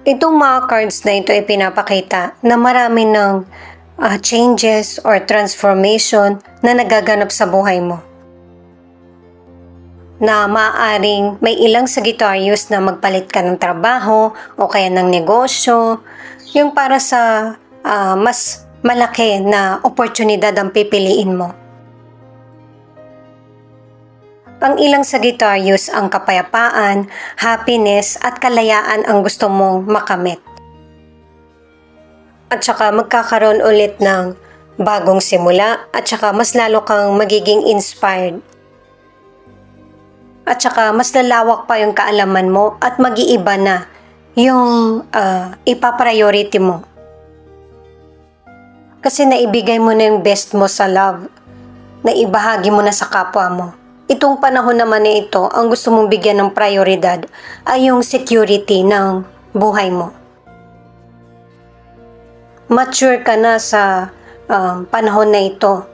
Itong mga cards na ito ay pinapakita na marami ng changes or transformation na nagaganap sa buhay mo. Na maaaring may ilang Sagittarius na magpalit ka ng trabaho o kaya ng negosyo, yung para sa mas malaki na oportunidad ang pipiliin mo. Ang ilang Sagittarius ang kapayapaan, happiness at kalayaan ang gusto mong makamit. At saka magkakaroon ulit ng bagong simula at saka mas lalo kang magiging inspired. At saka mas lalawak pa yung kaalaman mo at mag-iiba na yung ipapriority mo. Kasi naibigay mo na yung best mo sa love, na ibahagi mo na sa kapwa mo. Itong panahon naman na ito, ang gusto mong bigyan ng prioridad ay yung security ng buhay mo. Mature ka na sa panahon na ito